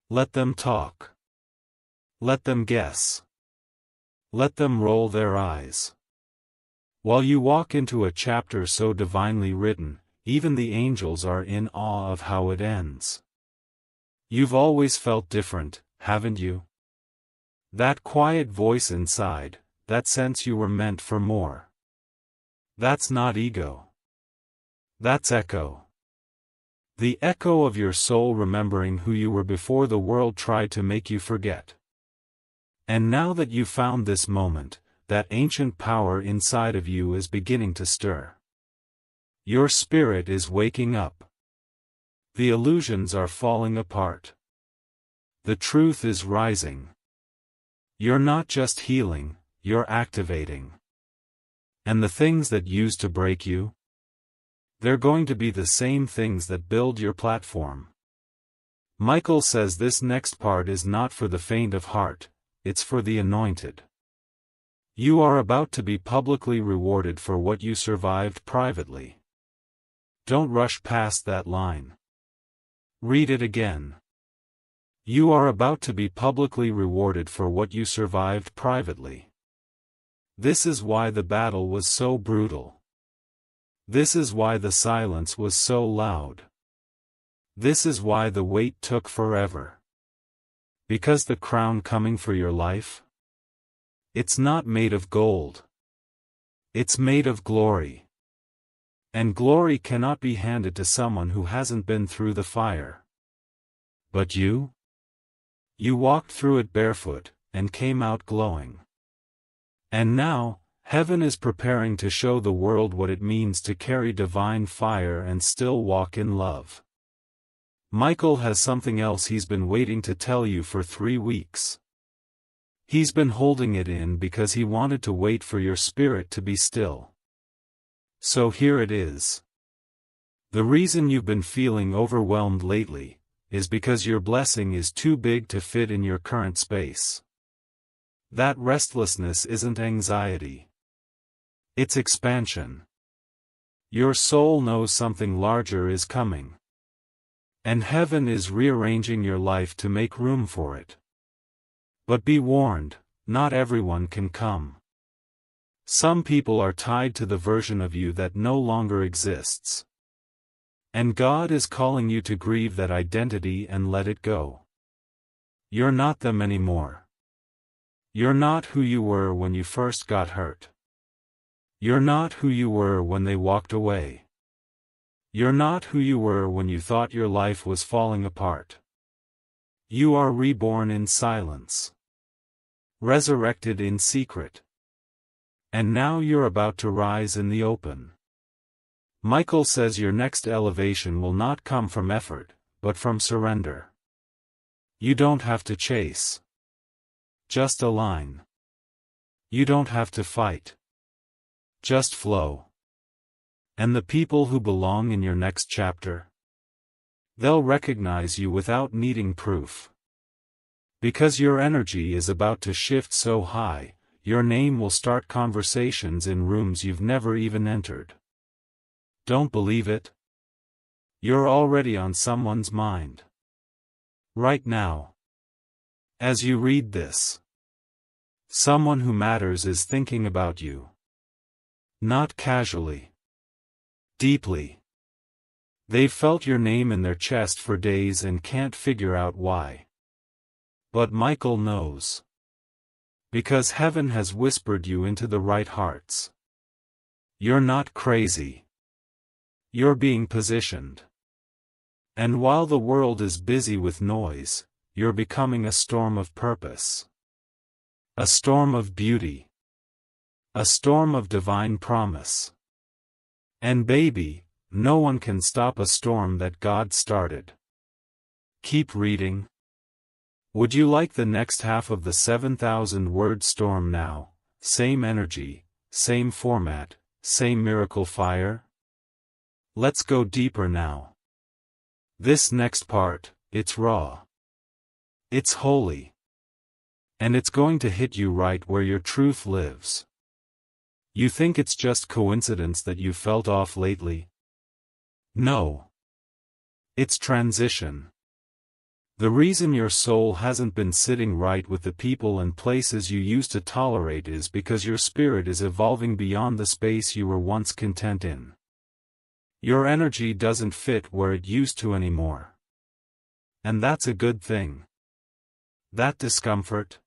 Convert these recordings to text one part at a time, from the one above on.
Let them talk. Let them guess. Let them roll their eyes. While you walk into a chapter so divinely written, even the angels are in awe of how it ends. You've always felt different, haven't you? That quiet voice inside, that sense you were meant for more. That's not ego. That's echo. The echo of your soul remembering who you were before the world tried to make you forget. And now that you found this moment, that ancient power inside of you is beginning to stir. Your spirit is waking up. The illusions are falling apart. The truth is rising. You're not just healing, you're activating. And the things that used to break you? They're going to be the same things that build your platform. Michael says this next part is not for the faint of heart, it's for the anointed. You are about to be publicly rewarded for what you survived privately. Don't rush past that line. Read it again. You are about to be publicly rewarded for what you survived privately. This is why the battle was so brutal. This is why the silence was so loud. This is why the wait took forever. Because the crown coming for your life? It's not made of gold. It's made of glory. And glory cannot be handed to someone who hasn't been through the fire. But you? You walked through it barefoot, and came out glowing. And now, heaven is preparing to show the world what it means to carry divine fire and still walk in love. Michael has something else he's been waiting to tell you for 3 weeks. He's been holding it in because he wanted to wait for your spirit to be still. So here it is. The reason you've been feeling overwhelmed lately is because your blessing is too big to fit in your current space. That restlessness isn't anxiety. It's expansion. Your soul knows something larger is coming. And heaven is rearranging your life to make room for it. But be warned, not everyone can come. Some people are tied to the version of you that no longer exists. And God is calling you to grieve that identity and let it go. You're not them anymore. You're not who you were when you first got hurt. You're not who you were when they walked away. You're not who you were when you thought your life was falling apart. You are reborn in silence. Resurrected in secret. And now you're about to rise in the open. Michael says your next elevation will not come from effort, but from surrender. You don't have to chase. Just align. You don't have to fight. Just flow. And the people who belong in your next chapter? They'll recognize you without needing proof. Because your energy is about to shift so high, your name will start conversations in rooms you've never even entered. Don't believe it? You're already on someone's mind. Right now. As you read this. Someone who matters is thinking about you. Not casually. Deeply. They've felt your name in their chest for days and can't figure out why. But Michael knows. Because heaven has whispered you into the right hearts. You're not crazy. You're being positioned. And while the world is busy with noise, you're becoming a storm of purpose. A storm of beauty. A storm of divine promise. And baby, no one can stop a storm that God started. Keep reading. Would you like the next half of the 7,000-word storm now? Same energy, same format, same miracle fire? Let's go deeper now. This next part, it's raw. It's holy. And it's going to hit you right where your truth lives. You think it's just coincidence that you felt off lately? No. It's transition. The reason your soul hasn't been sitting right with the people and places you used to tolerate is because your spirit is evolving beyond the space you were once content in. Your energy doesn't fit where it used to anymore. And that's a good thing. That discomfort?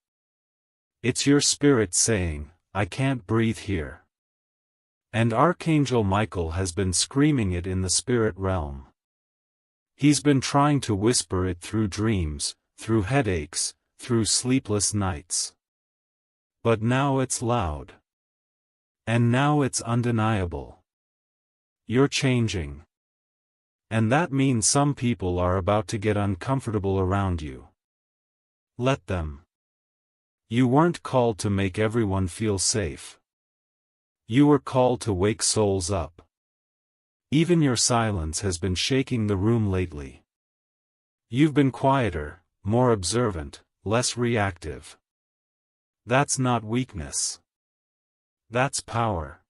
It's your spirit saying, I can't breathe here. And Archangel Michael has been screaming it in the spirit realm. He's been trying to whisper it through dreams, through headaches, through sleepless nights. But now it's loud. And now it's undeniable. You're changing. And that means some people are about to get uncomfortable around you. Let them. You weren't called to make everyone feel safe. You were called to wake souls up. Even your silence has been shaking the room lately. You've been quieter, more observant, less reactive. That's not weakness. That's power.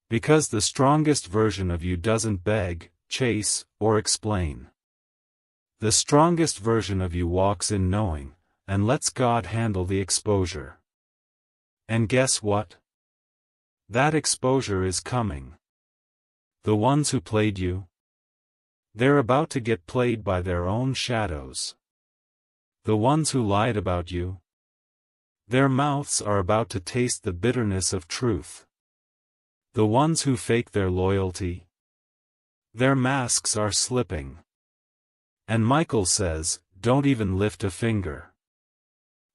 Because the strongest version of you doesn't beg, chase, or explain. The strongest version of you walks in knowing, and lets God handle the exposure. And guess what? That exposure is coming. The ones who played you? They're about to get played by their own shadows. The ones who lied about you? Their mouths are about to taste the bitterness of truth. The ones who fake their loyalty? Their masks are slipping. And Michael says, don't even lift a finger.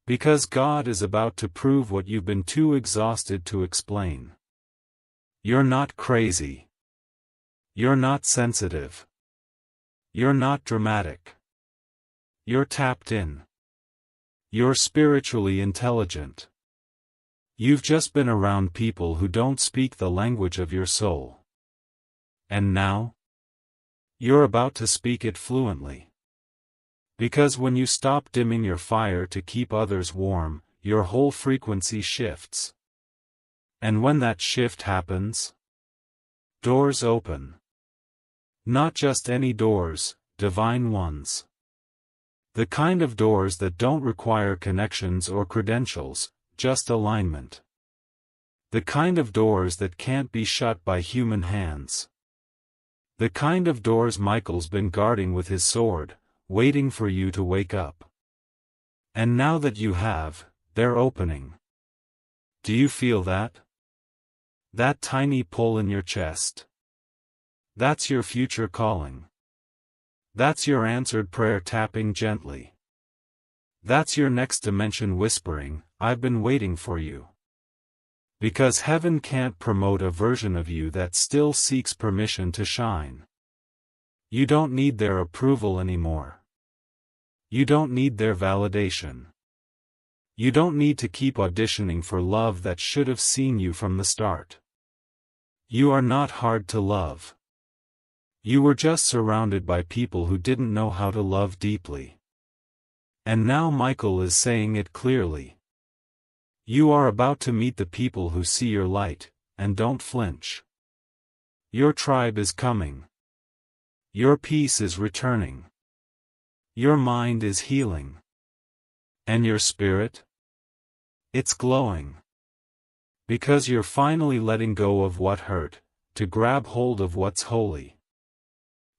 Because God is about to prove what you've been too exhausted to explain. You're not crazy. You're not sensitive. You're not dramatic. You're tapped in. You're spiritually intelligent. You've just been around people who don't speak the language of your soul. And now? You're about to speak it fluently. Because when you stop dimming your fire to keep others warm, your whole frequency shifts. And when that shift happens, doors open. Not just any doors, divine ones. The kind of doors that don't require connections or credentials, just alignment. The kind of doors that can't be shut by human hands. The kind of doors Michael's been guarding with his sword, waiting for you to wake up. And now that you have, they're opening. Do you feel that? That tiny pull in your chest? That's your future calling. That's your answered prayer tapping gently. That's your next dimension whispering, I've been waiting for you. Because heaven can't promote a version of you that still seeks permission to shine. You don't need their approval anymore. You don't need their validation. You don't need to keep auditioning for love that should have seen you from the start. You are not hard to love. You were just surrounded by people who didn't know how to love deeply. And now Michael is saying it clearly. You are about to meet the people who see your light, and don't flinch. Your tribe is coming. Your peace is returning. Your mind is healing. And your spirit? It's glowing. Because you're finally letting go of what hurt, to grab hold of what's holy.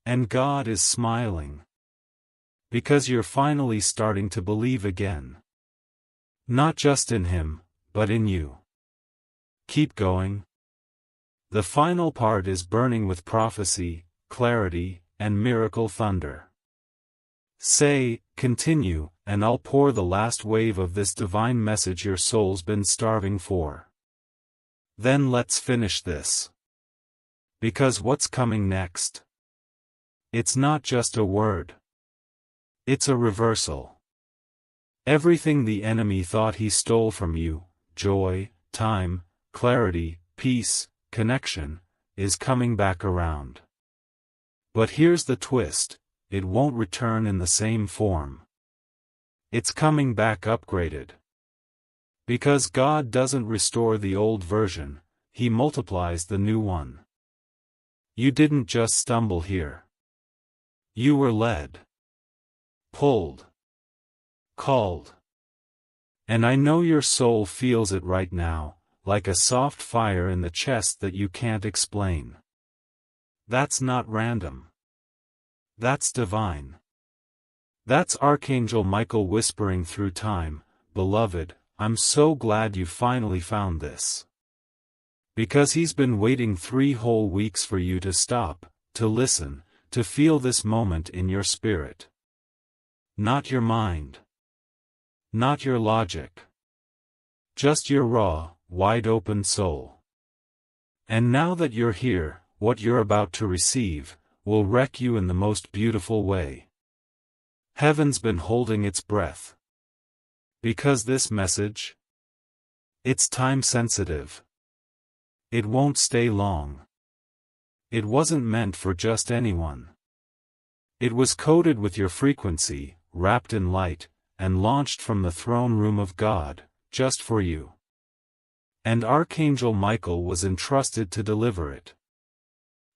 And God is smiling. Because you're finally starting to believe again. Not just in Him, but in you. Keep going. The final part is burning with prophecy, clarity, and miracle thunder. Say, continue, and I'll pour the last wave of this divine message your soul's been starving for. Then let's finish this. Because what's coming next? It's not just a word. It's a reversal. Everything the enemy thought he stole from you, joy, time, clarity, peace, connection, is coming back around. But here's the twist, it won't return in the same form. It's coming back upgraded. Because God doesn't restore the old version, He multiplies the new one. You didn't just stumble here. You were led. pulled, called. And I know your soul feels it right now, like a soft fire in the chest that you can't explain. That's not random. That's divine. That's Archangel Michael whispering through time, "Beloved, I'm so glad you finally found this." Because he's been waiting 3 whole weeks for you to stop, to listen, to feel this moment in your spirit. Not your mind. Not your logic. Just your raw, wide-open soul. And now that you're here, what you're about to receive will wreck you in the most beautiful way. Heaven's been holding its breath. Because this message, it's time-sensitive. It won't stay long. It wasn't meant for just anyone. It was coded with your frequency, wrapped in light, and launched from the throne room of God, just for you. And Archangel Michael was entrusted to deliver it.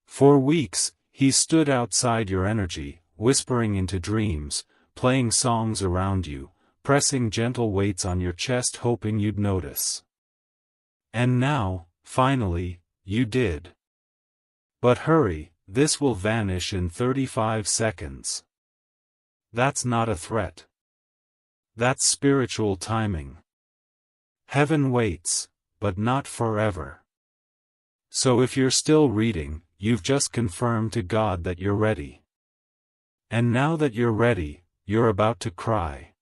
For weeks, he stood outside your energy, whispering into dreams, playing songs around you, pressing gentle weights on your chest hoping you'd notice. And now, finally, you did. But hurry, this will vanish in 35 seconds. That's not a threat. That's spiritual timing. Heaven waits, but not forever. So if you're still reading, you've just confirmed to God that you're ready. And now that you're ready, you're about to cry.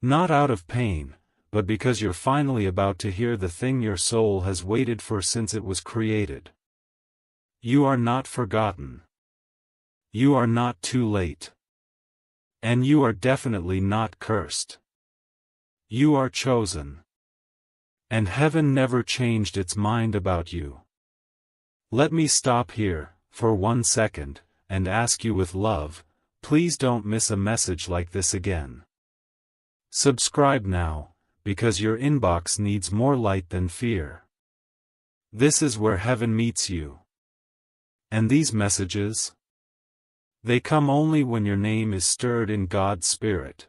Not out of pain, but because you're finally about to hear the thing your soul has waited for since it was created. You are not forgotten. You are not too late. And you are definitely not cursed. You are chosen. And heaven never changed its mind about you. Let me stop here, for 1 second, and ask you with love, please don't miss a message like this again. Subscribe now, because your inbox needs more light than fear. This is where heaven meets you. And these messages? They come only when your name is stirred in God's Spirit.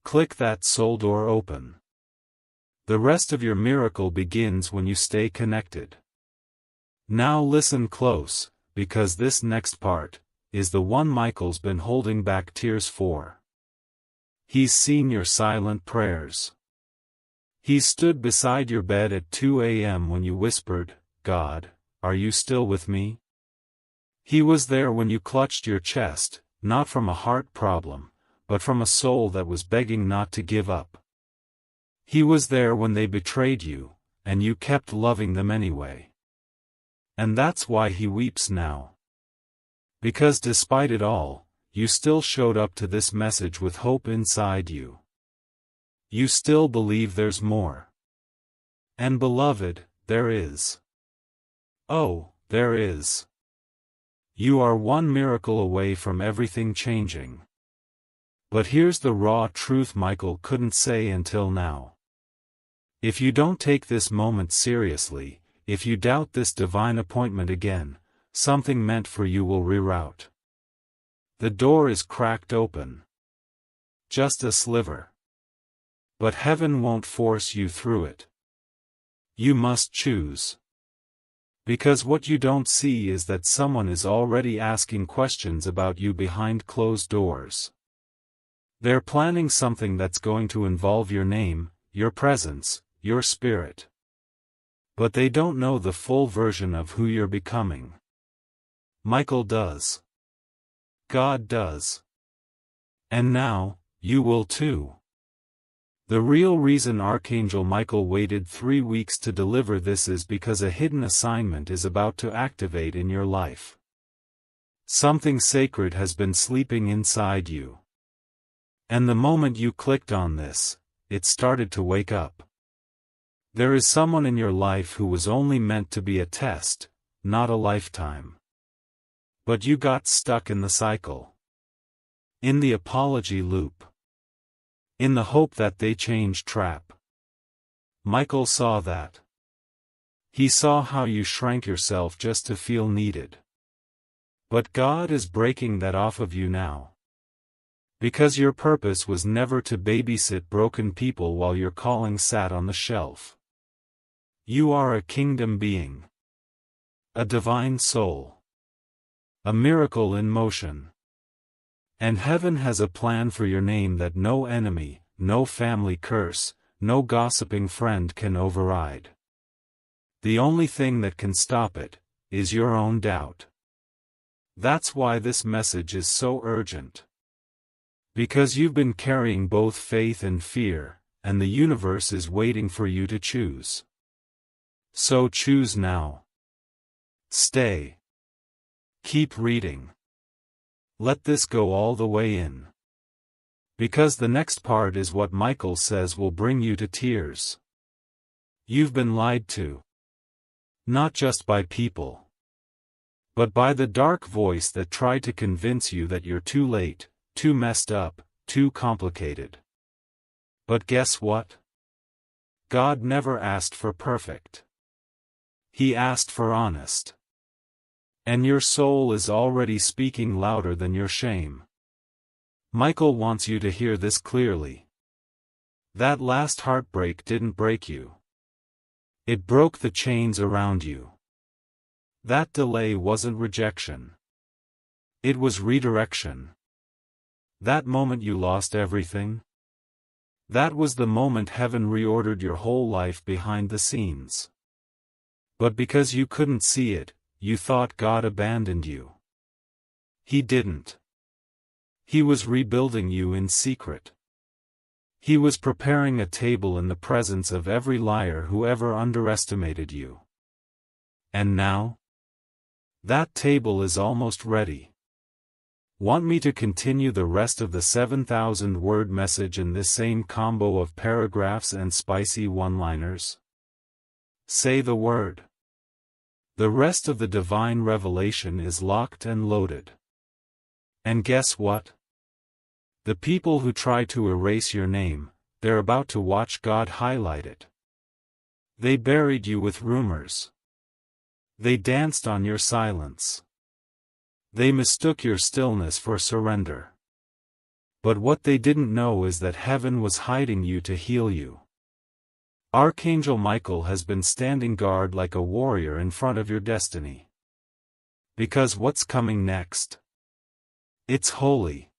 Click that soul door open. The rest of your miracle begins when you stay connected. Now listen close, because this next part is the one Michael's been holding back tears for. He's seen your silent prayers. He stood beside your bed at 2 a.m. when you whispered, "God, are you still with me?" He was there when you clutched your chest, not from a heart problem, but from a soul that was begging not to give up. He was there when they betrayed you, and you kept loving them anyway. And that's why he weeps now. Because despite it all, you still showed up to this message with hope inside you. You still believe there's more. And beloved, there is. Oh, there is. You are one miracle away from everything changing. But here's the raw truth Michael couldn't say until now. If you don't take this moment seriously, if you doubt this divine appointment again, something meant for you will reroute. The door is cracked open. Just a sliver. But heaven won't force you through it. You must choose. Because what you don't see is that someone is already asking questions about you behind closed doors. They're planning something that's going to involve your name, your presence, your spirit. But they don't know the full version of who you're becoming. Michael does. God does. And now, you will too. The real reason Archangel Michael waited 3 weeks to deliver this is because a hidden assignment is about to activate in your life. Something sacred has been sleeping inside you. And the moment you clicked on this, it started to wake up. There is someone in your life who was only meant to be a test, not a lifetime. But you got stuck in the cycle. In the apology loop. In the hope that they change trap. Michael saw that. He saw how you shrank yourself just to feel needed. But God is breaking that off of you now. Because your purpose was never to babysit broken people while your calling sat on the shelf. You are a kingdom being. A divine soul. A miracle in motion. And heaven has a plan for your name that no enemy, no family curse, no gossiping friend can override. The only thing that can stop it is your own doubt. That's why this message is so urgent. Because you've been carrying both faith and fear, and the universe is waiting for you to choose. So choose now. Stay. Keep reading. Let this go all the way in. Because the next part is what Michael says will bring you to tears. You've been lied to. Not just by people, but by the dark voice that tried to convince you that you're too late, too messed up, too complicated. But guess what? God never asked for perfect. He asked for honest. And your soul is already speaking louder than your shame. Michael wants you to hear this clearly. That last heartbreak didn't break you. It broke the chains around you. That delay wasn't rejection. It was redirection. That moment you lost everything? That was the moment heaven reordered your whole life behind the scenes. But because you couldn't see it, you thought God abandoned you. He didn't. He was rebuilding you in secret. He was preparing a table in the presence of every liar who ever underestimated you. And now? That table is almost ready. Want me to continue the rest of the 7,000-word message in this same combo of paragraphs and spicy one-liners? Say the word. The rest of the divine revelation is locked and loaded. And guess what? The people who try to erase your name, they're about to watch God highlight it. They buried you with rumors. They danced on your silence. They mistook your stillness for surrender. But what they didn't know is that heaven was hiding you to heal you. Archangel Michael has been standing guard like a warrior in front of your destiny. Because what's coming next? It's holy.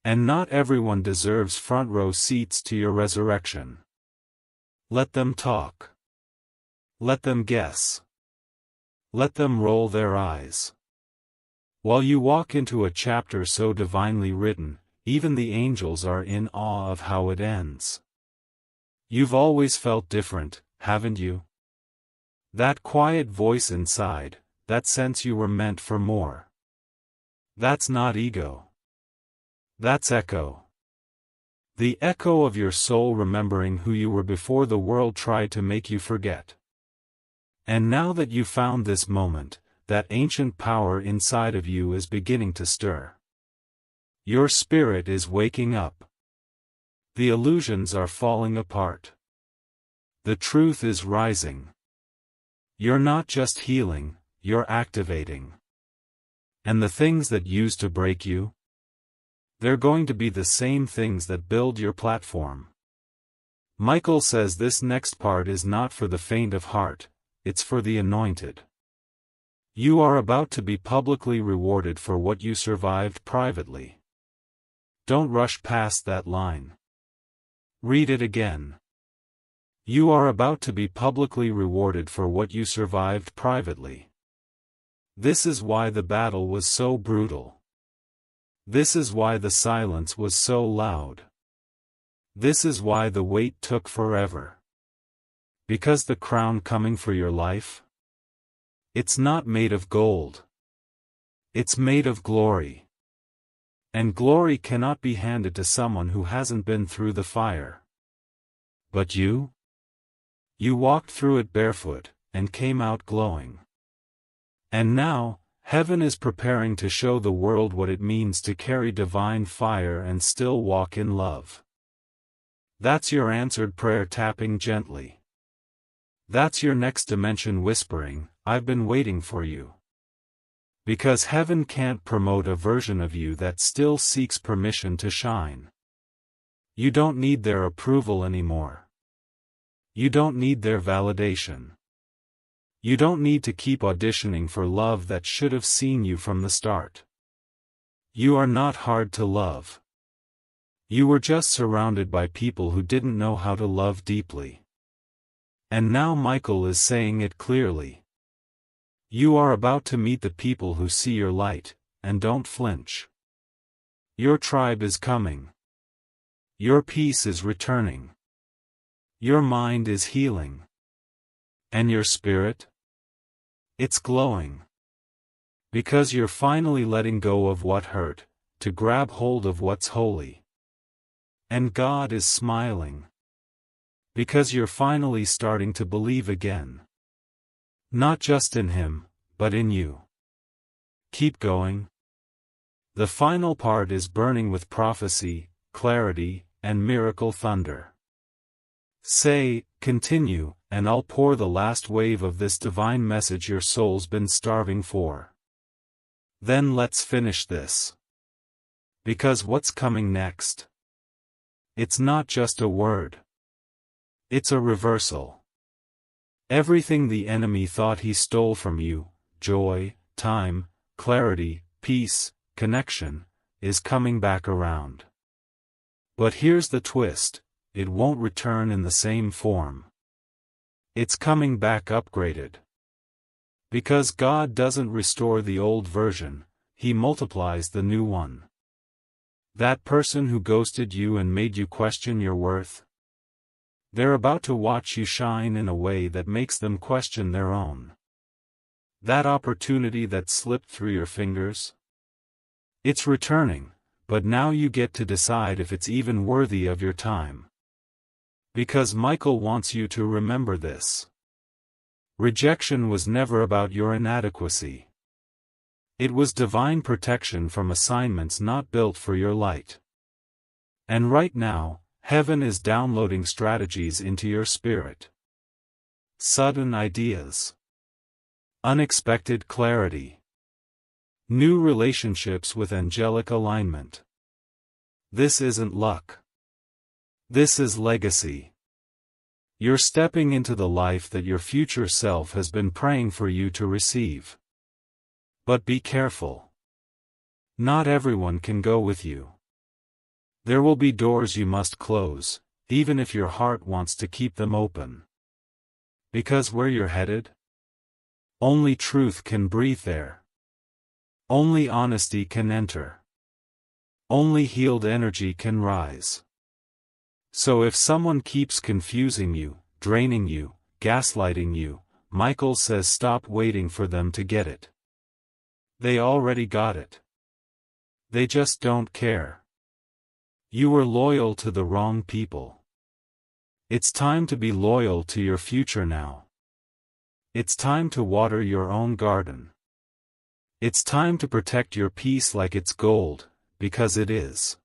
And not everyone deserves front row seats to your resurrection. Let them talk. Let them guess. Let them roll their eyes. While you walk into a chapter so divinely written, even the angels are in awe of how it ends. You've always felt different, haven't you? That quiet voice inside, that sense you were meant for more. That's not ego. That's echo. The echo of your soul remembering who you were before the world tried to make you forget. And now that you found this moment, that ancient power inside of you is beginning to stir. Your spirit is waking up. The illusions are falling apart. The truth is rising. You're not just healing, you're activating. And the things that used to break you? They're going to be the same things that build your platform. Michael says this next part is not for the faint of heart, it's for the anointed. You are about to be publicly rewarded for what you survived privately. Don't rush past that line. Read it again. You are about to be publicly rewarded for what you survived privately. This is why the battle was so brutal. This is why the silence was so loud. This is why the wait took forever. Because the crown coming for your life? It's not made of gold. It's made of glory. And glory cannot be handed to someone who hasn't been through the fire. But you? You walked through it barefoot, and came out glowing. And now, heaven is preparing to show the world what it means to carry divine fire and still walk in love. That's your answered prayer tapping gently. That's your next dimension whispering, I've been waiting for you. Because heaven can't promote a version of you that still seeks permission to shine. You don't need their approval anymore. You don't need their validation. You don't need to keep auditioning for love that should have seen you from the start. You are not hard to love. You were just surrounded by people who didn't know how to love deeply. And now Michael is saying it clearly. You are about to meet the people who see your light, and don't flinch. Your tribe is coming. Your peace is returning. Your mind is healing. And your spirit? It's glowing. Because you're finally letting go of what hurt, to grab hold of what's holy. And God is smiling. Because you're finally starting to believe again. Not just in Him, but in you. Keep going. The final part is burning with prophecy, clarity, and miracle thunder. Say, continue, and I'll pour the last wave of this divine message your soul's been starving for. Then let's finish this. Because what's coming next? It's not just a word. It's a reversal. Everything the enemy thought he stole from you, joy, time, clarity, peace, connection, is coming back around. But here's the twist, it won't return in the same form. It's coming back upgraded. Because God doesn't restore the old version, He multiplies the new one. That person who ghosted you and made you question your worth? They're about to watch you shine in a way that makes them question their own. That opportunity that slipped through your fingers? It's returning, but now you get to decide if it's even worthy of your time. Because Michael wants you to remember this. Rejection was never about your inadequacy. It was divine protection from assignments not built for your light. And right now, heaven is downloading strategies into your spirit. Sudden ideas. Unexpected clarity. New relationships with angelic alignment. This isn't luck. This is legacy. You're stepping into the life that your future self has been praying for you to receive. But be careful. Not everyone can go with you. There will be doors you must close, even if your heart wants to keep them open. Because where you're headed? Only truth can breathe there. Only honesty can enter. Only healed energy can rise. So if someone keeps confusing you, draining you, gaslighting you, Michael says stop waiting for them to get it. They already got it. They just don't care. You were loyal to the wrong people. It's time to be loyal to your future now. It's time to water your own garden. It's time to protect your peace like it's gold, because it is.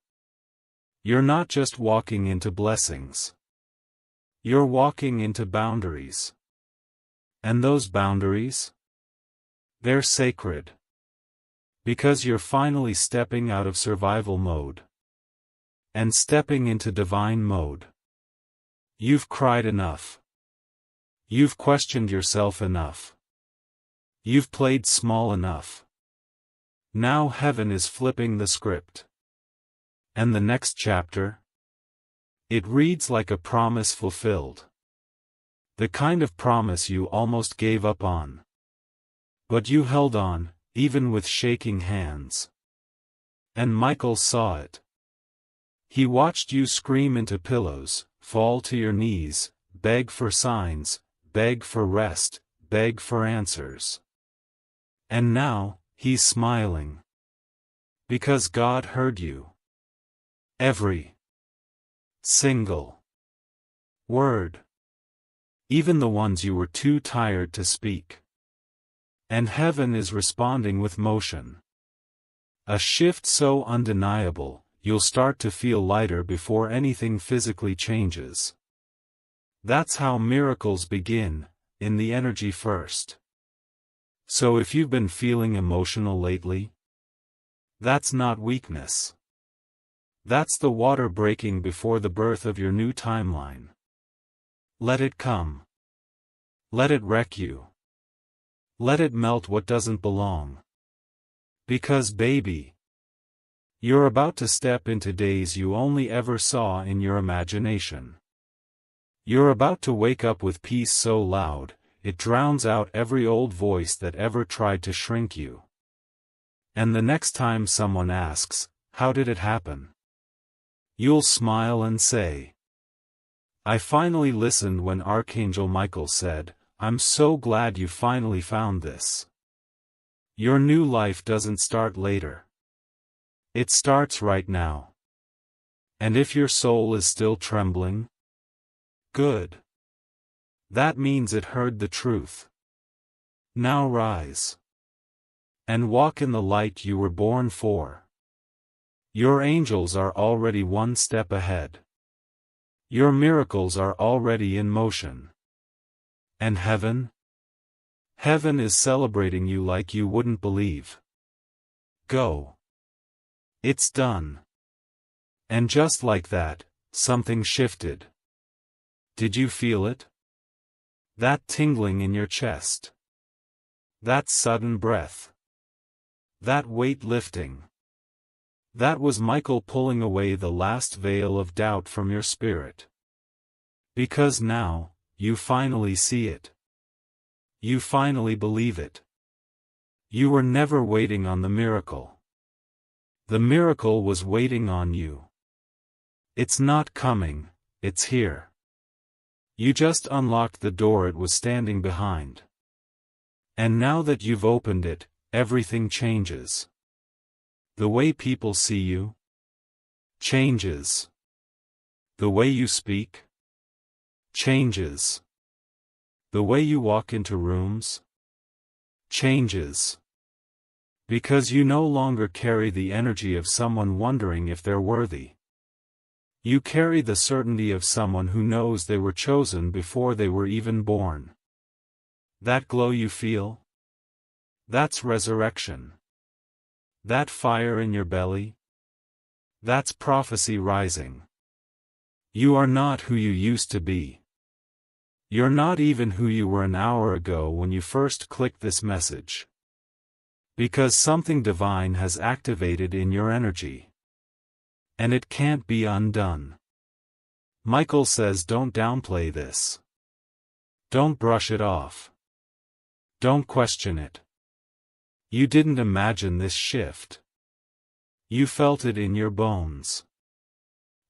You're not just walking into blessings. You're walking into boundaries. And those boundaries? They're sacred. Because you're finally stepping out of survival mode. And stepping into divine mode. You've cried enough. You've questioned yourself enough. You've played small enough. Now heaven is flipping the script. And the next chapter? It reads like a promise fulfilled. The kind of promise you almost gave up on. But you held on, even with shaking hands. And Michael saw it. He watched you scream into pillows, fall to your knees, beg for signs, beg for rest, beg for answers. And now, He's smiling. Because God heard you. Every single word. Even the ones you were too tired to speak. And heaven is responding with motion. A shift so undeniable, you'll start to feel lighter before anything physically changes. That's how miracles begin, in the energy first. So if you've been feeling emotional lately, that's not weakness. That's the water breaking before the birth of your new timeline. Let it come. Let it wreck you. Let it melt what doesn't belong. Because baby, you're about to step into days you only ever saw in your imagination. You're about to wake up with peace so loud, it drowns out every old voice that ever tried to shrink you. And the next time someone asks, how did it happen? You'll smile and say, I finally listened when Archangel Michael said, I'm so glad you finally found this. Your new life doesn't start later. It starts right now. And if your soul is still trembling, good. That means it heard the truth. Now rise. And walk in the light you were born for. Your angels are already one step ahead. Your miracles are already in motion. And heaven? Heaven is celebrating you like you wouldn't believe. Go. It's done. And just like that, something shifted. Did you feel it? That tingling in your chest. That sudden breath. That weight lifting. That was Michael pulling away the last veil of doubt from your spirit. Because now, you finally see it. You finally believe it. You were never waiting on the miracle. The miracle was waiting on you. It's not coming, it's here. You just unlocked the door it was standing behind. And now that you've opened it, everything changes. The way people see you changes. The way you speak changes. The way you walk into rooms changes. Because you no longer carry the energy of someone wondering if they're worthy. You carry the certainty of someone who knows they were chosen before they were even born. That glow you feel? That's resurrection. That fire in your belly? That's prophecy rising. You are not who you used to be. You're not even who you were an hour ago when you first clicked this message. Because something divine has activated in your energy. And it can't be undone. Michael says don't downplay this. Don't brush it off. Don't question it. You didn't imagine this shift. You felt it in your bones.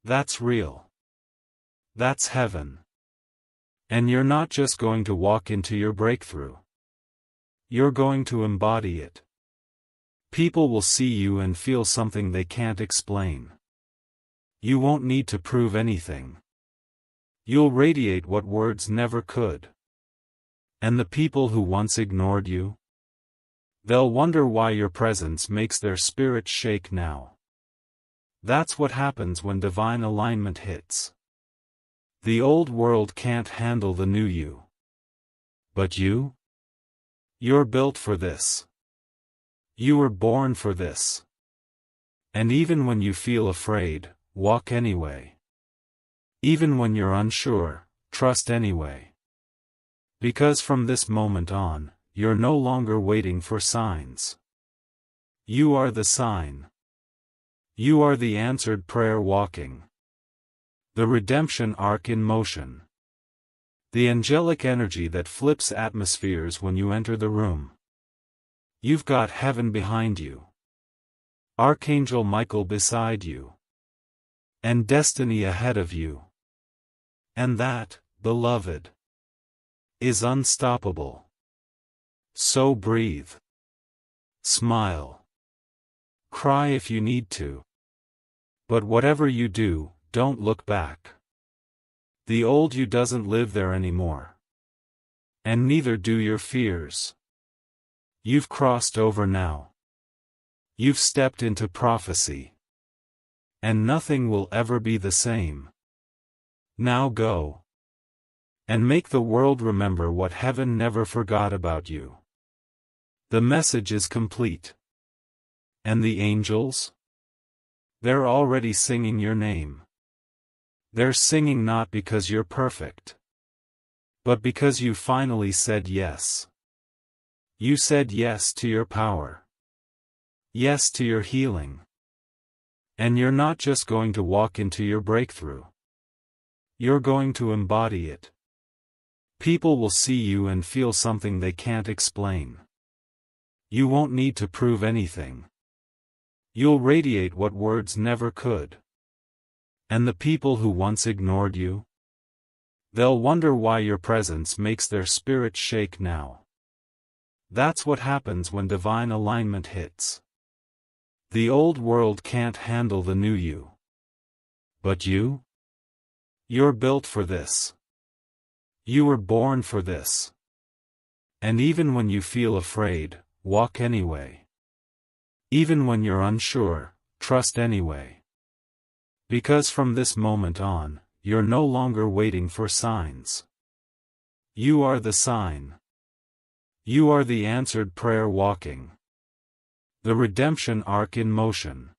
That's real. That's heaven. And you're not just going to walk into your breakthrough. You're going to embody it. People will see you and feel something they can't explain. You won't need to prove anything. You'll radiate what words never could. And the people who once ignored you? They'll wonder why your presence makes their spirits shake now. That's what happens when divine alignment hits. The old world can't handle the new you. But you? You're built for this. You were born for this. And even when you feel afraid, walk anyway. Even when you're unsure, trust anyway. Because from this moment on, you're no longer waiting for signs. You are the sign. You are the answered prayer walking. The redemption arc in motion. The angelic energy that flips atmospheres when you enter the room. You've got heaven behind you. Archangel Michael beside you. And destiny ahead of you. And that, beloved, is unstoppable. So breathe. Smile. Cry if you need to. But whatever you do, don't look back. The old you doesn't live there anymore. And neither do your fears. You've crossed over now. You've stepped into prophecy. And nothing will ever be the same. Now go. And make the world remember what heaven never forgot about you. The message is complete. And the angels? They're already singing your name. They're singing not because you're perfect, but because you finally said yes. You said yes to your power. Yes to your healing. And you're not just going to walk into your breakthrough. You're going to embody it. People will see you and feel something they can't explain. You won't need to prove anything. You'll radiate what words never could. And the people who once ignored you? They'll wonder why your presence makes their spirits shake now. That's what happens when divine alignment hits. The old world can't handle the new you. But you? You're built for this. You were born for this. And even when you feel afraid, walk anyway. Even when you're unsure, trust anyway. Because from this moment on, you're no longer waiting for signs. You are the sign. You are the answered prayer walking. The redemption arc in motion.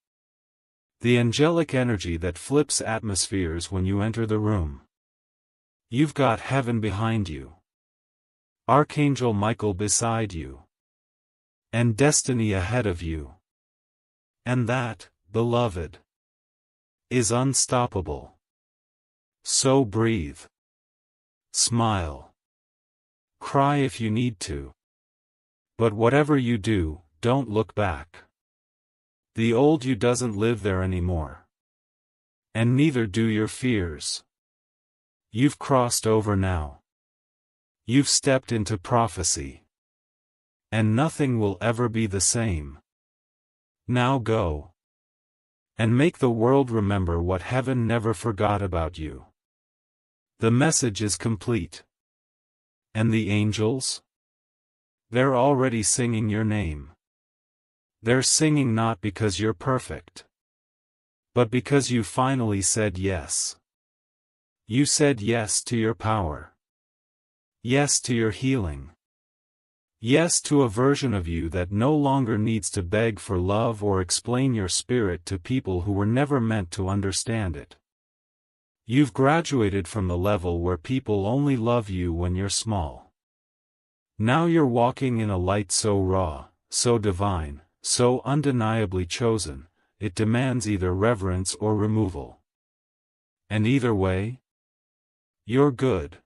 The angelic energy that flips atmospheres when you enter the room. You've got heaven behind you. Archangel Michael beside you. And destiny ahead of you. And that, beloved, is unstoppable. So breathe. Smile. Cry if you need to. But whatever you do, don't look back. The old you doesn't live there anymore. And neither do your fears. You've crossed over now. You've stepped into prophecy. And nothing will ever be the same. Now go. And make the world remember what heaven never forgot about you. The message is complete. And the angels? They're already singing your name. They're singing not because you're perfect, but because you finally said yes. You said yes to your power. Yes to your healing. Yes to a version of you that no longer needs to beg for love or explain your spirit to people who were never meant to understand it. You've graduated from the level where people only love you when you're small. Now you're walking in a light so raw, so divine, so undeniably chosen, it demands either reverence or removal. And either way, you're good.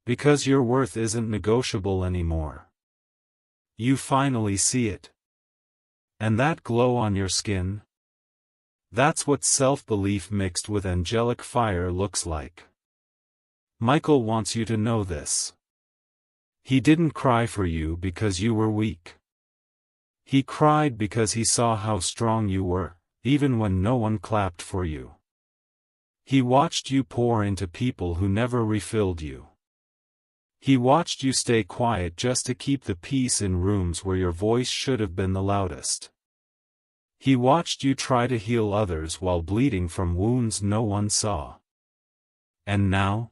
Because your worth isn't negotiable anymore. You finally see it. And that glow on your skin? That's what self-belief mixed with angelic fire looks like. Michael wants you to know this. He didn't cry for you because you were weak. He cried because he saw how strong you were, even when no one clapped for you. He watched you pour into people who never refilled you. He watched you stay quiet just to keep the peace in rooms where your voice should have been the loudest. He watched you try to heal others while bleeding from wounds no one saw. And now?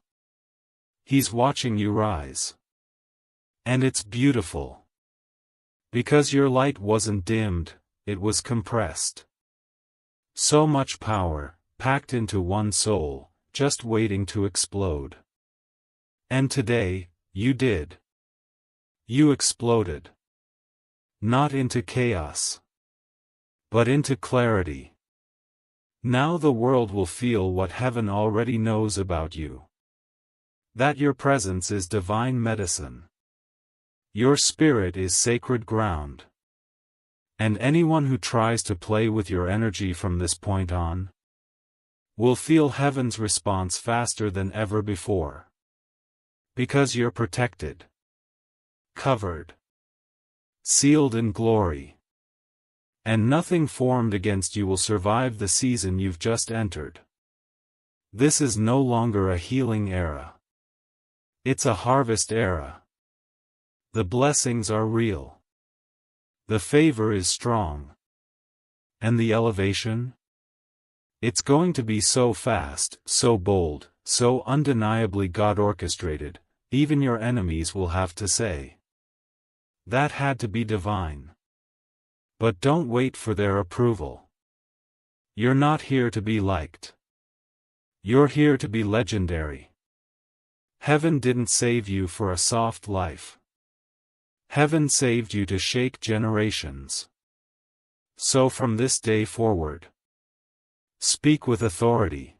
He's watching you rise. And it's beautiful. Because your light wasn't dimmed, it was compressed. So much power, packed into one soul, just waiting to explode. And today, you did. You exploded. Not into chaos, but into clarity. Now the world will feel what heaven already knows about you. That your presence is divine medicine. Your spirit is sacred ground. And anyone who tries to play with your energy from this point on will feel heaven's response faster than ever before. Because you're protected, covered, sealed in glory. And nothing formed against you will survive the season you've just entered. This is no longer a healing era. It's a harvest era. The blessings are real. The favor is strong. And the elevation? It's going to be so fast, so bold, so undeniably God-orchestrated, even your enemies will have to say, That had to be divine. But don't wait for their approval. You're not here to be liked. You're here to be legendary. Heaven didn't save you for a soft life. Heaven saved you to shake generations. So from this day forward, speak with authority.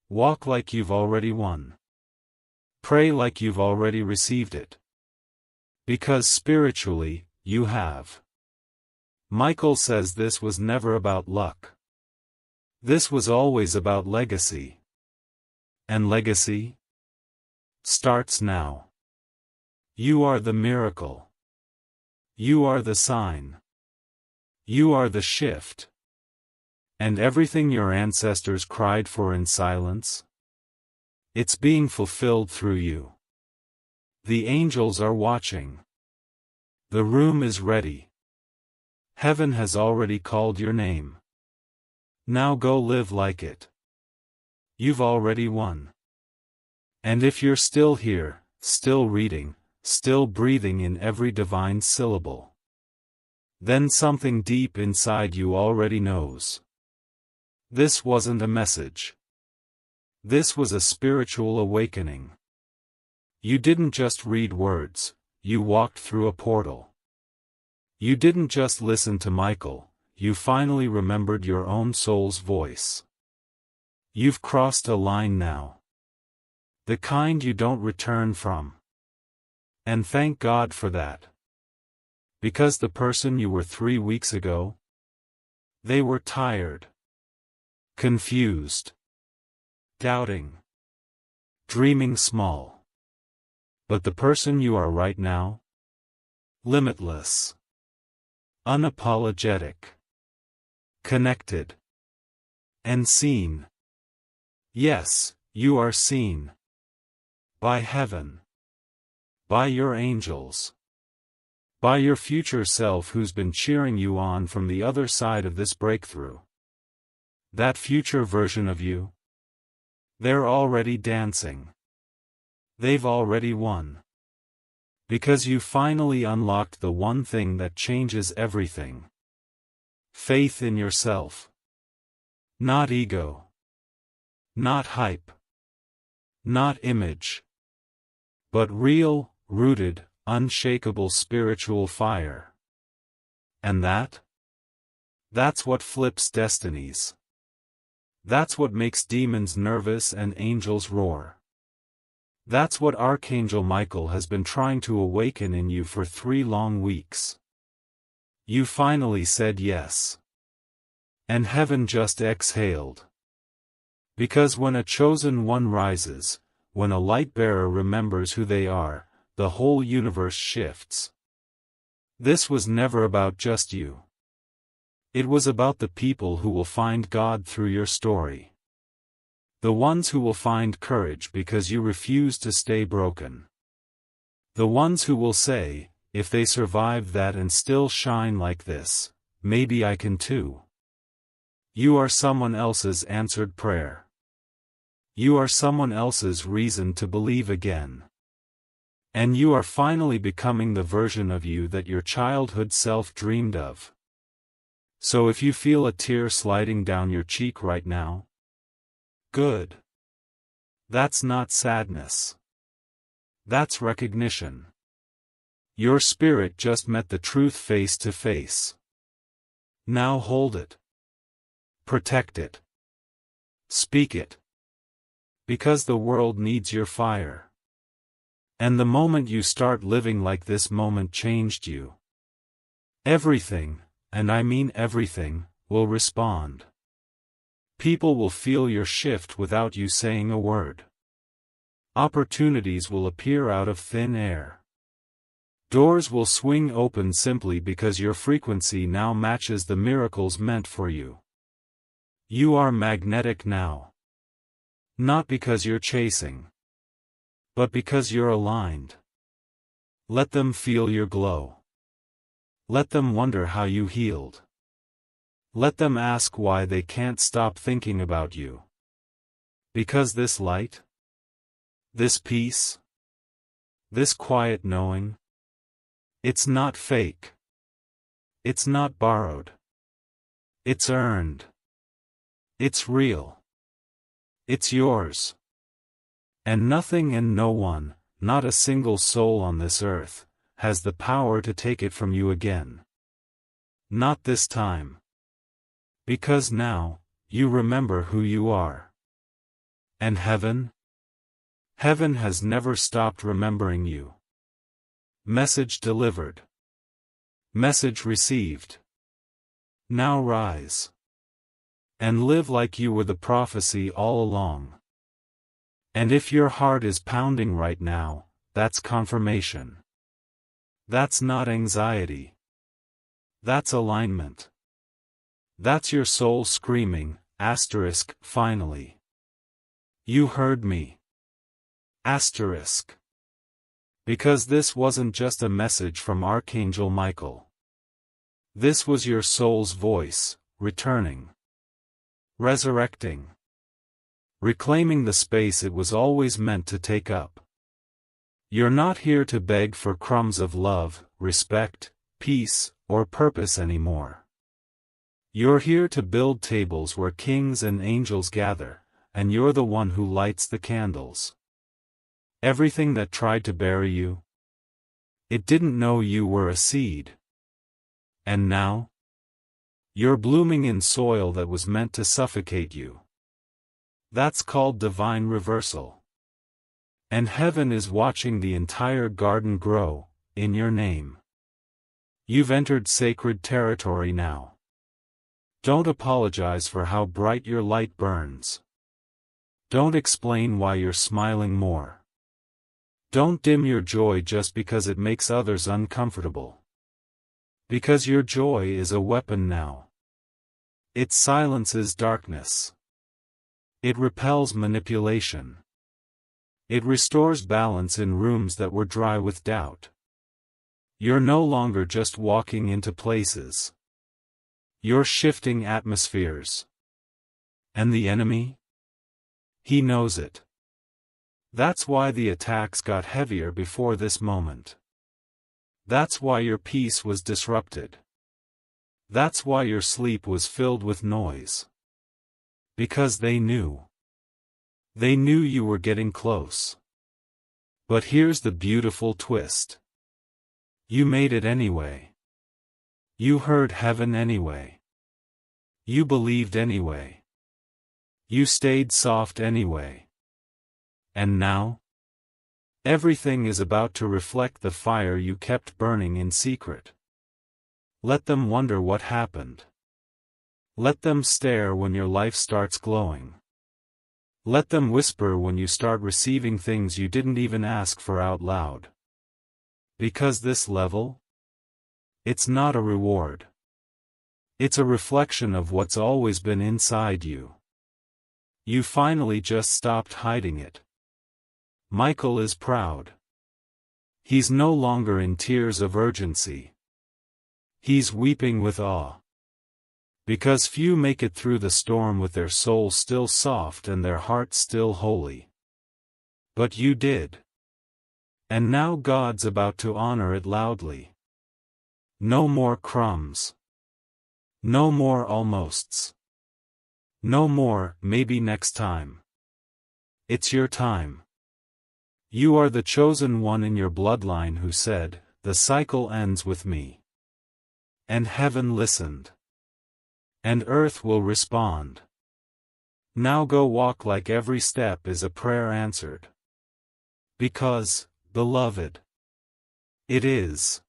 Walk like you've already won. Pray like you've already received it. Because spiritually, you have. Michael says this was never about luck. This was always about legacy. And legacy starts now. You are the miracle. You are the sign. You are the shift. And everything your ancestors cried for in silence, it's being fulfilled through you. The angels are watching. The room is ready. Heaven has already called your name. Now go live like it. You've already won. And if you're still here, still reading, still breathing in every divine syllable, then something deep inside you already knows. This wasn't a message. This was a spiritual awakening. You didn't just read words, you walked through a portal. You didn't just listen to Michael, you finally remembered your own soul's voice. You've crossed a line now. The kind you don't return from. And thank God for that. Because the person you were 3 weeks ago, they were tired, confused, doubting, dreaming small. But the person you are right now, limitless, unapologetic, connected, and seen. Yes, you are seen. By heaven. By your angels. By your future self who's been cheering you on from the other side of this breakthrough. That future version of you. They're already dancing. They've already won. Because you finally unlocked the one thing that changes everything. Faith in yourself. Not ego. Not hype. Not image. But real, rooted, unshakable spiritual fire. And that's what flips destinies. That's what makes demons nervous and angels roar. That's what Archangel Michael has been trying to awaken in you for 3 long weeks. You finally said yes. And heaven just exhaled. Because when a chosen one rises, when a light bearer remembers who they are, the whole universe shifts. This was never about just you. It was about the people who will find God through your story. The ones who will find courage because you refuse to stay broken. The ones who will say, if they survived that and still shine like this, maybe I can too. You are someone else's answered prayer. You are someone else's reason to believe again. And you are finally becoming the version of you that your childhood self dreamed of. So if you feel a tear sliding down your cheek right now, good. That's not sadness. That's recognition. Your spirit just met the truth face to face. Now hold it. Protect it. Speak it. Because the world needs your fire. And the moment you start living like this moment changed you. Everything, and I mean everything, will respond. People will feel your shift without you saying a word. Opportunities will appear out of thin air. Doors will swing open simply because your frequency now matches the miracles meant for you. You are magnetic now. Not because you're chasing. But because you're aligned. Let them feel your glow. Let them wonder how you healed. Let them ask why they can't stop thinking about you. Because this light, this peace, this quiet knowing, It's not fake. It's not borrowed. It's earned. It's real. It's yours. And nothing and no one, not a single soul on this earth, has the power to take it from you again. Not this time. Because now, you remember who you are. And heaven? Heaven has never stopped remembering you. Message delivered. Message received. Now rise. And live like you were the prophecy all along. And if your heart is pounding right now, that's confirmation. That's not anxiety. That's alignment. That's your soul screaming, finally. You heard me. Because this wasn't just a message from Archangel Michael. This was your soul's voice, returning. Resurrecting. Reclaiming the space it was always meant to take up. You're not here to beg for crumbs of love, respect, peace, or purpose anymore. You're here to build tables where kings and angels gather, and you're the one who lights the candles. Everything that tried to bury you, it didn't know you were a seed. And now? You're blooming in soil that was meant to suffocate you. That's called divine reversal. And heaven is watching the entire garden grow, in your name. You've entered sacred territory now. Don't apologize for how bright your light burns. Don't explain why you're smiling more. Don't dim your joy just because it makes others uncomfortable. Because your joy is a weapon now. It silences darkness. It repels manipulation. It restores balance in rooms that were dry with doubt. You're no longer just walking into places. You're shifting atmospheres. And the enemy? He knows it. That's why the attacks got heavier before this moment. That's why your peace was disrupted. That's why your sleep was filled with noise. Because they knew. They knew you were getting close. But here's the beautiful twist. You made it anyway. You heard heaven anyway. You believed anyway. You stayed soft anyway. And now? Everything is about to reflect the fire you kept burning in secret. Let them wonder what happened. Let them stare when your life starts glowing. Let them whisper when you start receiving things you didn't even ask for out loud. Because this level? It's not a reward. It's a reflection of what's always been inside you. You finally just stopped hiding it. Michael is proud. He's no longer in tears of urgency. He's weeping with awe. Because few make it through the storm with their soul still soft and their heart still holy. But you did. And now God's about to honor it loudly. No more crumbs. No more almosts. No more, maybe next time. It's your time. You are the chosen one in your bloodline who said, "The cycle ends with me." And heaven listened. And earth will respond. Now go walk like every step is a prayer answered. Because, beloved, it is.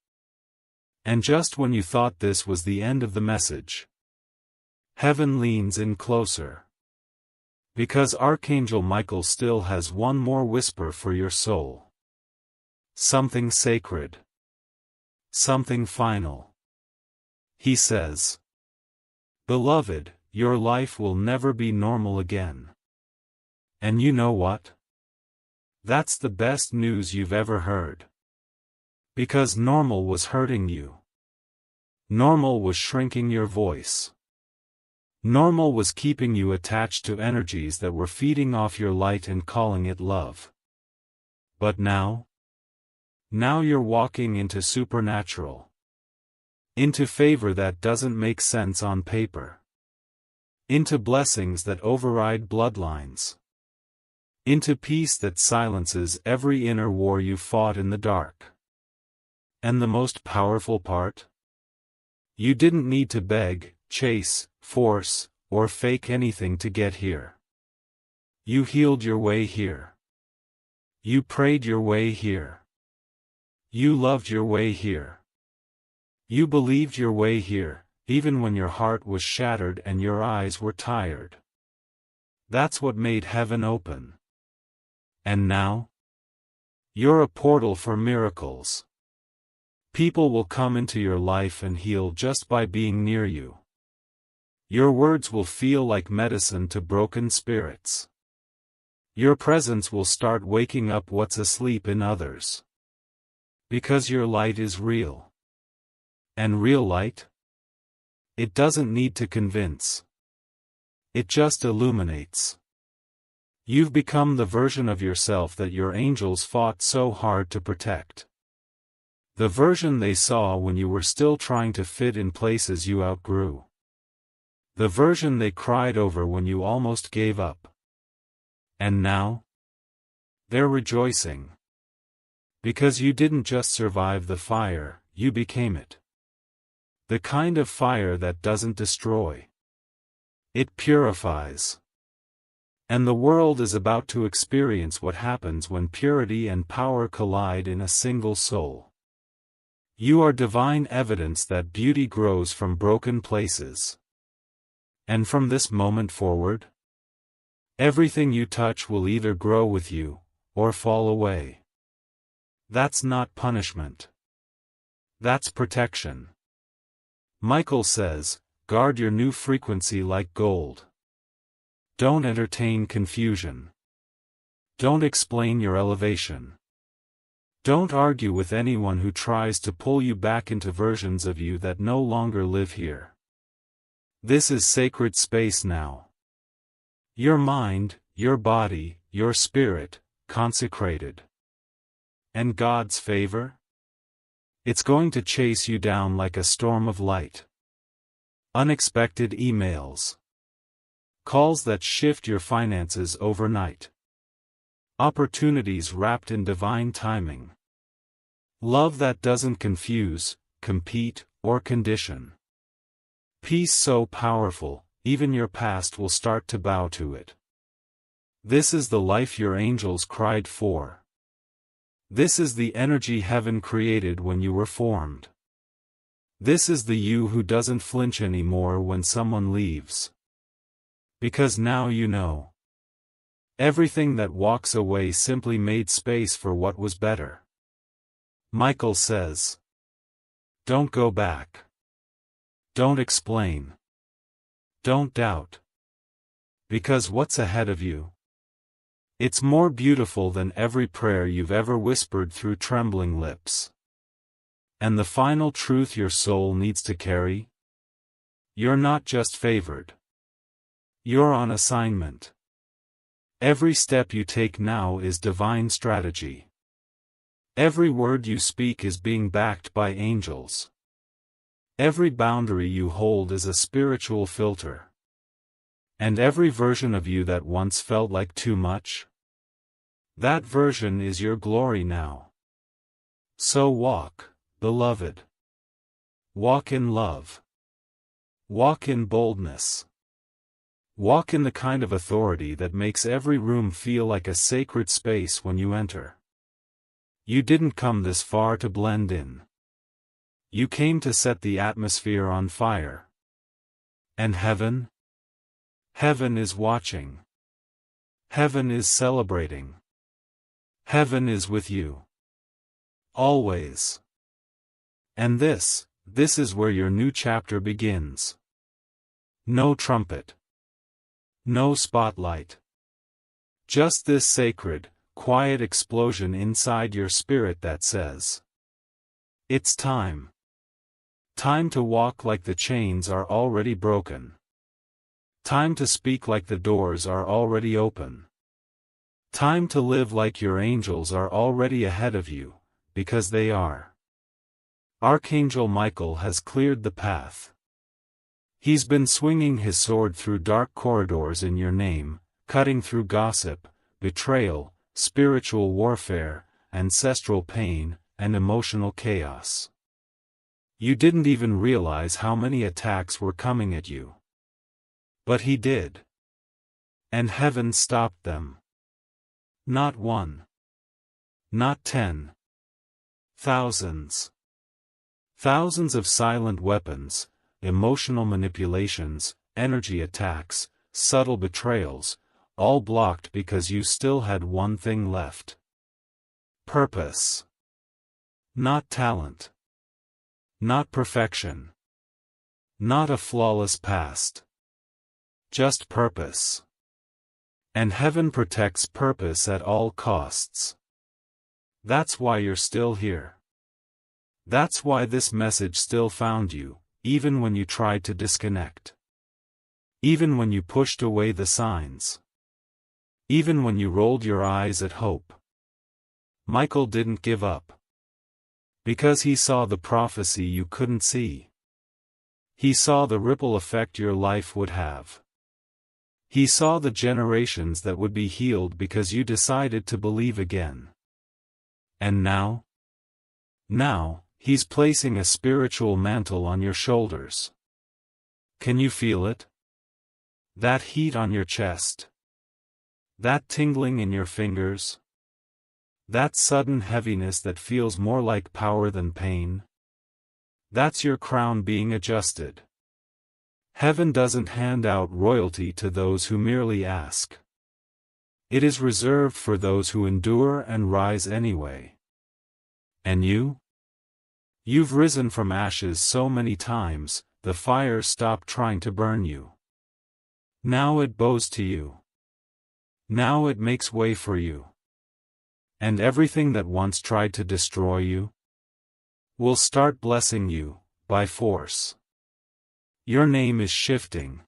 And just when you thought this was the end of the message, heaven leans in closer. Because Archangel Michael still has one more whisper for your soul. Something sacred. Something final. He says, "Beloved, your life will never be normal again." And you know what? That's the best news you've ever heard. Because normal was hurting you. Normal was shrinking your voice. Normal was keeping you attached to energies that were feeding off your light and calling it love. But now? Now you're walking into supernatural. Into favor that doesn't make sense on paper. Into blessings that override bloodlines. Into peace that silences every inner war you fought in the dark. And the most powerful part? You didn't need to beg, chase, force, or fake anything to get here. You healed your way here. You prayed your way here. You loved your way here. You believed your way here, even when your heart was shattered and your eyes were tired. That's what made heaven open. And now? You're a portal for miracles. People will come into your life and heal just by being near you. Your words will feel like medicine to broken spirits. Your presence will start waking up what's asleep in others. Because your light is real. And real light? It doesn't need to convince. It just illuminates. You've become the version of yourself that your angels fought so hard to protect. The version they saw when you were still trying to fit in places you outgrew. The version they cried over when you almost gave up. And now? They're rejoicing. Because you didn't just survive the fire, you became it. The kind of fire that doesn't destroy. It purifies. And the world is about to experience what happens when purity and power collide in a single soul. You are divine evidence that beauty grows from broken places. And from this moment forward, everything you touch will either grow with you, or fall away. That's not punishment. That's protection. Michael says, guard your new frequency like gold. Don't entertain confusion. Don't explain your elevation. Don't argue with anyone who tries to pull you back into versions of you that no longer live here. This is sacred space now. Your mind, your body, your spirit, consecrated. And God's favor? It's going to chase you down like a storm of light. Unexpected emails. Calls that shift your finances overnight. Opportunities wrapped in divine timing. Love that doesn't confuse, compete, or condition. Peace so powerful, even your past will start to bow to it. This is the life your angels cried for. This is the energy heaven created when you were formed. This is the you who doesn't flinch anymore when someone leaves. Because now you know. Everything that walks away simply made space for what was better. Michael says. Don't go back. Don't explain. Don't doubt. Because what's ahead of you? It's more beautiful than every prayer you've ever whispered through trembling lips. And the final truth your soul needs to carry? You're not just favored. You're on assignment. Every step you take now is divine strategy. Every word you speak is being backed by angels. Every boundary you hold is a spiritual filter. And every version of you that once felt like too much? That version is your glory now. So walk, beloved. Walk in love. Walk in boldness. Walk in the kind of authority that makes every room feel like a sacred space when you enter. You didn't come this far to blend in. You came to set the atmosphere on fire. And heaven? Heaven is watching. Heaven is celebrating. Heaven is with you. Always. And this is where your new chapter begins. No trumpet. No spotlight. Just this sacred, quiet explosion inside your spirit that says, it's time. Time to walk like the chains are already broken. Time to speak like the doors are already open. Time to live like your angels are already ahead of you, because they are. Archangel Michael has cleared the path. He's been swinging his sword through dark corridors in your name, cutting through gossip, betrayal, spiritual warfare, ancestral pain, and emotional chaos. You didn't even realize how many attacks were coming at you. But he did. And heaven stopped them. Not one. Not 10. Thousands. Thousands of silent weapons, emotional manipulations, energy attacks, subtle betrayals, all blocked because you still had one thing left. Purpose. Not talent. Not perfection. Not a flawless past. Just purpose. And heaven protects purpose at all costs. That's why you're still here. That's why this message still found you, even when you tried to disconnect. Even when you pushed away the signs. Even when you rolled your eyes at hope. Michael didn't give up. Because he saw the prophecy you couldn't see. He saw the ripple effect your life would have. He saw the generations that would be healed because you decided to believe again. And now? Now, he's placing a spiritual mantle on your shoulders. Can you feel it? That heat on your chest? That tingling in your fingers? That sudden heaviness that feels more like power than pain? That's your crown being adjusted. Heaven doesn't hand out royalty to those who merely ask. It is reserved for those who endure and rise anyway. And you? You've risen from ashes so many times, the fire stopped trying to burn you. Now it bows to you. Now it makes way for you. And everything that once tried to destroy you will start blessing you, by force. Your name is shifting.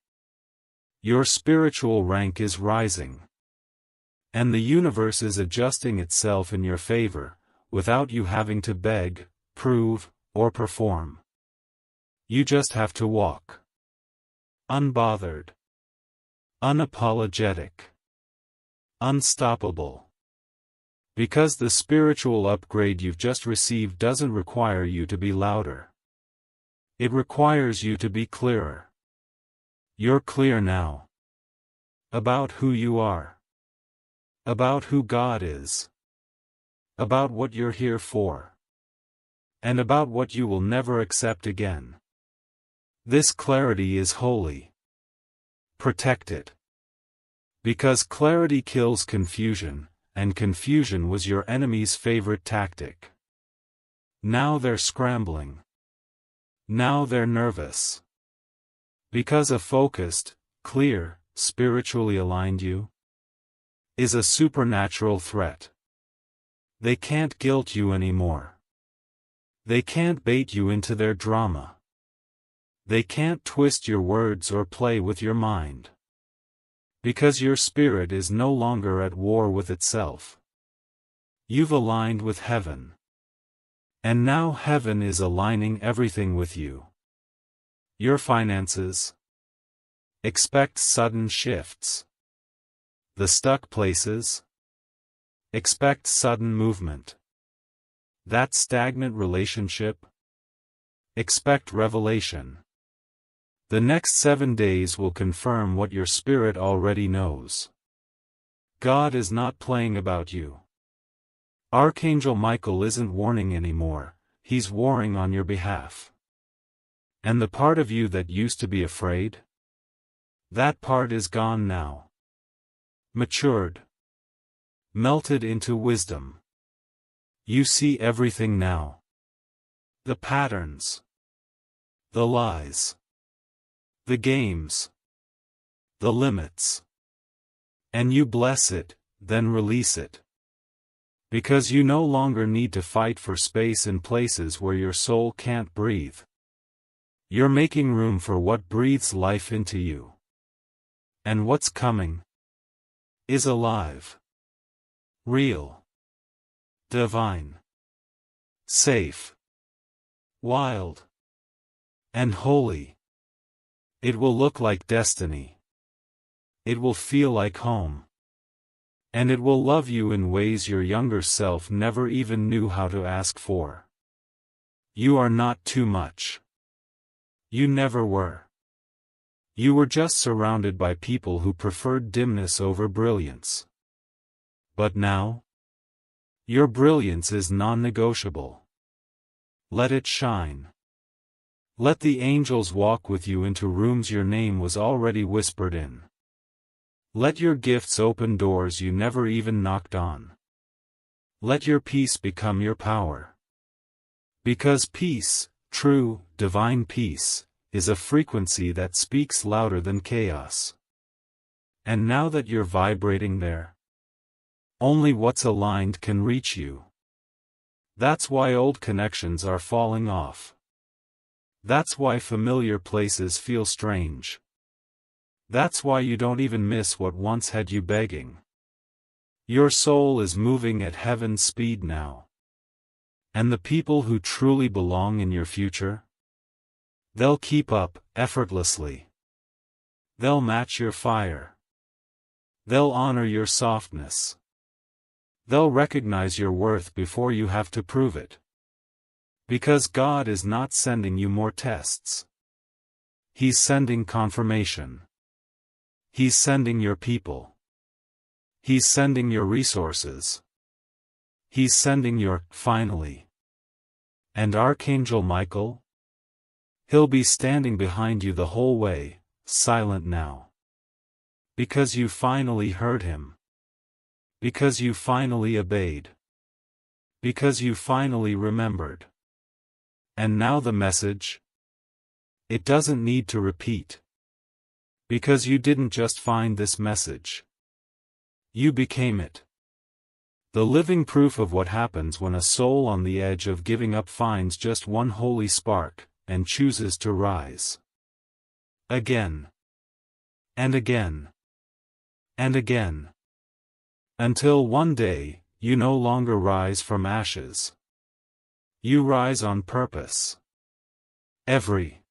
Your spiritual rank is rising. And the universe is adjusting itself in your favor, without you having to beg, prove, or perform. You just have to walk. Unbothered. Unapologetic. Unstoppable. Because the spiritual upgrade you've just received doesn't require you to be louder. It requires you to be clearer. You're clear now. About who you are. About who God is. About what you're here for. And about what you will never accept again. This clarity is holy. Protect it. Because clarity kills confusion, and confusion was your enemy's favorite tactic. Now they're scrambling. Now they're nervous. Because a focused, clear, spiritually aligned you is a supernatural threat. They can't guilt you anymore. They can't bait you into their drama. They can't twist your words or play with your mind. Because your spirit is no longer at war with itself. You've aligned with heaven. And now heaven is aligning everything with you. Your finances. Expect sudden shifts. The stuck places. Expect sudden movement. That stagnant relationship. Expect revelation. The next 7 days will confirm what your spirit already knows. God is not playing about you. Archangel Michael isn't warning anymore, he's warring on your behalf. And the part of you that used to be afraid? That part is gone now. Matured. Melted into wisdom. You see everything now. The patterns. The lies. The games. The limits. And you bless it, then release it. Because you no longer need to fight for space in places where your soul can't breathe. You're making room for what breathes life into you. And what's coming is alive. Real. Divine. safe, wild, and holy. It will look like destiny. It will feel like home. And it will love you in ways your younger self never even knew how to ask for. You are not too much. You never were. You were just surrounded by people who preferred dimness over brilliance. But now? Your brilliance is non-negotiable. Let it shine. Let the angels walk with you into rooms your name was already whispered in. Let your gifts open doors you never even knocked on. Let your peace become your power. Because peace, true, divine peace, is a frequency that speaks louder than chaos. And now that you're vibrating there, only what's aligned can reach you. That's why old connections are falling off. That's why familiar places feel strange. That's why you don't even miss what once had you begging. Your soul is moving at heaven's speed now. And the people who truly belong in your future? They'll keep up, effortlessly. They'll match your fire. They'll honor your softness. They'll recognize your worth before you have to prove it. Because God is not sending you more tests. He's sending confirmation. He's sending your people. He's sending your resources. He's sending your, finally. And Archangel Michael? He'll be standing behind you the whole way, silent now. Because you finally heard him. Because you finally obeyed. Because you finally remembered. And now the message? It doesn't need to repeat. Because you didn't just find this message. You became it. The living proof of what happens when a soul on the edge of giving up finds just one holy spark, and chooses to rise. Again. And again. And again. Until one day, you no longer rise from ashes. You rise on purpose. Every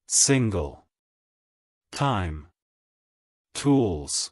single time. Tools.